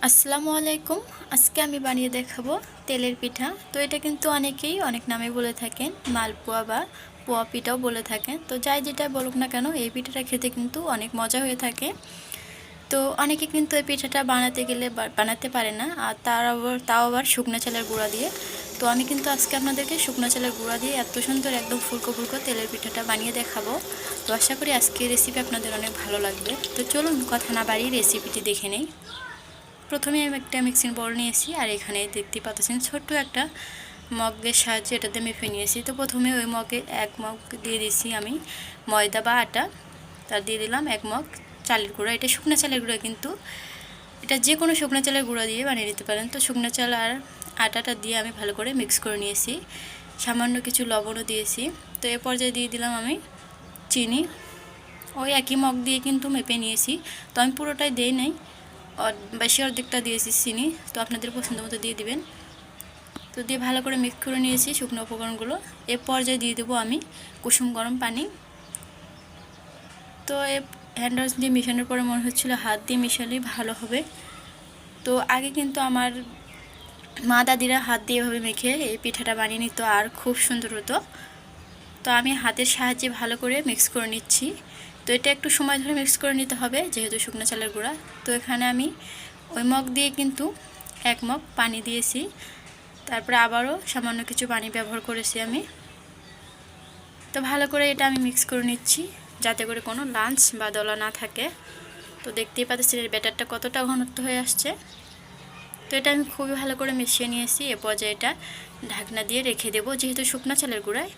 আসসালামু আলাইকুম। আজকে আমি বানিয়ে দেখাবো তেলের পিঠা। তো এটা কিন্তু অনেকেই অনেক নামে বলে থাকেন, মালপোয়া বা পোয়া পিঠাও বলে থাকেন। তো যাই যেটা বলুক না কেন, এই পিঠাটা খেতে কিন্তু অনেক মজা হয়ে থাকে। তো অনেকে কিন্তু এই পিঠাটা বানাতে গেলে বানাতে পারে না, আর তাও আবার শুকনো চালের গুঁড়া দিয়ে। তো আমি কিন্তু আজকে আপনাদেরকে শুকনো চালের গুঁড়া দিয়ে এত সুন্দর একদম ফুলকো ফুলকো তেলের পিঠাটা বানিয়ে দেখাবো। তো আশা করি আজকের রেসিপি আপনাদের অনেক ভালো লাগবে। তো চলুন কথা না বাড়িয়ে রেসিপিটি দেখে নেই। প্রথমে আমি একটা মিক্সিং বোল নিয়েছি, আর এখানে দেখতে পাচ্ছেন ছোট্ট একটা মগের সাহায্যে এটাতে মেপে নিয়েছি। তো প্রথমে ওই মগে 1 মগ দিয়ে দিয়েছি আমি ময়দা বা আটা, তার দিয়ে দিলাম 1 মগ চালের গুঁড়া। এটা শুকনো চালের গুঁড়া, কিন্তু এটা যে কোনো শুকনো চালের গুঁড়া দিয়ে বানিয়ে নিতে পারেন। তো শুকনো চাল আর আটাটা দিয়ে আমি ভালো করে মিক্স করে নিয়েছি, সামান্য কিছু লবণও দিয়েছি। তো এ পর্যায়ে দিয়ে দিলাম আমি চিনি, ওই একই মগ দিয়ে কিন্তু মেপে নিয়েছি। তো আমি পুরোটাই দিই নাই, বেশি অর্ধেকটা দিয়েছি চিনি। তো আপনাদের পছন্দ মতো দিয়ে দিবেন। তো দিয়ে ভালো করে মিক্স করে নিয়েছি শুকনো উপকরণগুলো। এ পর্যায়ে দিয়ে দেবো আমি কুসুম গরম পানি। তো হ্যান্ড ওয়াশ দিয়ে মেশানোর পরে মনে হচ্ছিল হাত দিয়ে মেশালেই ভালো হবে। তো আগে কিন্তু আমার মা দাদিরা হাত দিয়ে এভাবে মেখে এই পিঠাটা বানিয়ে নিত, আর খুব সুন্দর হতো। তো আমি হাতের সাহায্যে ভালো করে মিক্স করে নিচ্ছি। তো এটা একটু সময় ধরে মিক্স করে নিতে হবে, যেহেতু শুকনো চালের গুঁড়া। তো এখানে আমি ওই মগ দিয়ে কিন্তু 1 মগ পানি দিয়েছি, তারপরে আবারও সামান্য কিছু পানি ব্যবহার করেছি আমি। তো ভালো করে এটা আমি মিক্স করে নিচ্ছি, যাতে করে কোনো লাঞ্চ বা দলা না থাকে। তো দেখতেই পাচ্ছেন এর ব্যাটারটা কতটা ঘনত্ব হয়ে আসছে। তো এটা আমি খুবই ভালো করে মিশিয়ে নিয়েছি। এ পর্যায়ে এটা ঢাকনা দিয়ে রেখে দেবো, যেহেতু শুকনো চালের গুঁড়ায়।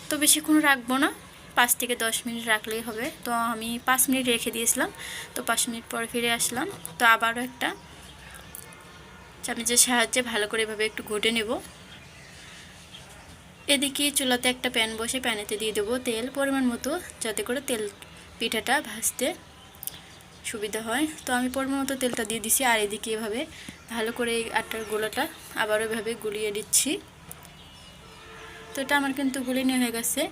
তো বেশিক্ষণ রাখবো না, 5 থেকে 10 মিনিট রাখলেই হবে। তো আমি 5 মিনিট রেখে দিয়েছিলাম। তো 5 মিনিট পর ফিরে আসলাম। তো আবারও একটা চামচের সাহায্যে ভালো করে এভাবে একটু ঘুটে নেব। এদিকে চুলাতে একটা প্যান বসে প্যানেতে দিয়ে দেবো তেল পরিমাণ মতো, যাতে করে পিঠাটা ভাজতে সুবিধা হয়। তো আমি পরিমাণ মতো তেলটা দিয়ে দিছি, আর এদিকে এভাবে ভালো করে এই আটার গোলাটা আবারও এভাবে গুলিয়ে দিচ্ছি। তো এটা আমার কিন্তু গুলিয়ে হয়ে গেছে।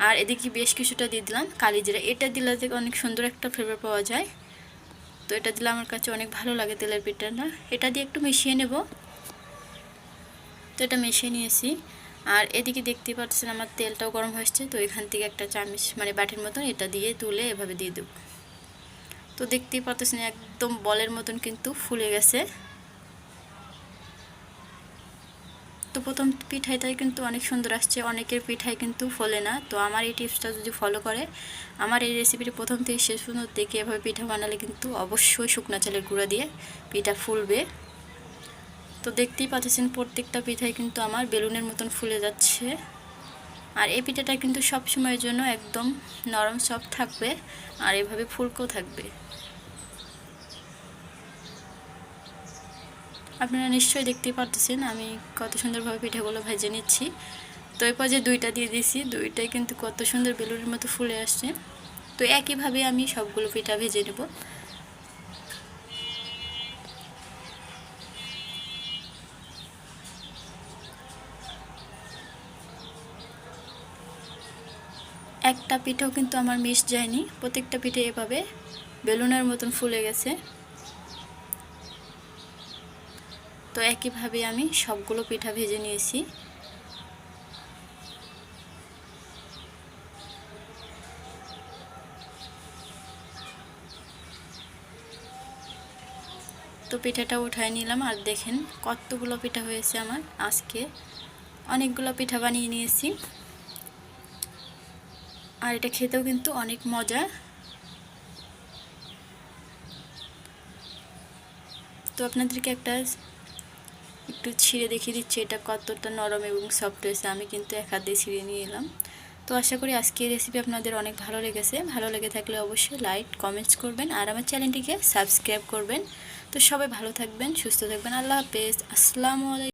আর এদিকে বেশ কিছুটা দিয়ে দিলাম কালি জিরা। এটা দিলে অনেক সুন্দর একটা ফ্লেভার পাওয়া যায়। তো এটা দিলে আমার কাছে অনেক ভালো লাগে তেলের পিঠাটা। এটা দিয়ে একটু মিশিয়ে নেব। তো এটা মিশিয়ে নিয়েছি। আর এদিকে দেখতে পাচ্ছেন আমার তেলটাও গরম হয়েছে। তো এখান থেকে একটা চামচ মানে বাটির মতন এটা দিয়ে তুলে এভাবে দিয়ে দেব। তো দেখতেই পাচ্ছেন একদম বলের মতন কিন্তু ফুলে গেছে। তো প্রথম পিঠাটাই কিন্তু অনেক সুন্দর আসছে, অনেকের পিঠাই কিন্তু ফলে না। তো আমার এই টিপসটা যদি ফলো করে, আমার এই রেসিপিটি প্রথম থেকে শেষ পর্যন্ত দেখে এভাবে পিঠা বানালে কিন্তু অবশ্যই শুকনো চালের গুঁড়া দিয়ে পিঠা ফুলবে। তো দেখতেই পাচ্ছেন প্রত্যেকটা পিঠাই কিন্তু আমার বেলুনের মতন ফুলে যাচ্ছে। আর এই পিঠাটা কিন্তু সব সময়ের জন্য একদম নরম সফট থাকবে, আর এভাবে ফুলকো থাকবে। আপনারা নিশ্চয়ই দেখতেই পাচ্ছেন আমি কত সুন্দরভাবে পিঠাগুলো ভেজে নিচ্ছি। তো এই পর্যায়ে 2টা দিয়ে দিয়েছি, 2টাই কিন্তু কত সুন্দর বেলুনের মতো ফুলে আসছে। তো একইভাবে আমি সবগুলো পিঠা ভেজে নেব। একটা পিঠাও কিন্তু আমার মিস যায়নি, প্রত্যেকটা পিঠে এভাবে বেলুনের মতন ফুলে গেছে। তো একইভাবে আমি সবগুলো পিঠা ভেজে নিয়েছি। তো পিঠাটা উঠায় নিলাম, আর দেখেন কতগুলো পিঠা হয়েছে আমার আজকে। অনেকগুলো পিঠা বানিয়ে নিয়েছি, আর এটা খেতেও কিন্তু অনেক মজা। তো আপনাদেরকে একটু ছিঁড়ে দেখিয়ে দিচ্ছি এটা কতটা নরম এবং সফট হয়েছে। আমি কিন্তু এক হাত দিয়ে ছিঁড়ে নিয়ে এলাম। তো আশা করি আজকের রেসিপি আপনাদের অনেক ভালো লেগেছে। ভালো লেগে থাকলে অবশ্যই লাইক কমেন্টস করবেন, আর আমার চ্যানেলটিকে সাবস্ক্রাইব করবেন। তো সবাই ভালো থাকবেন, সুস্থ থাকবেন। আল্লাহ হাফেজ। আসসালামু আলাইকুম।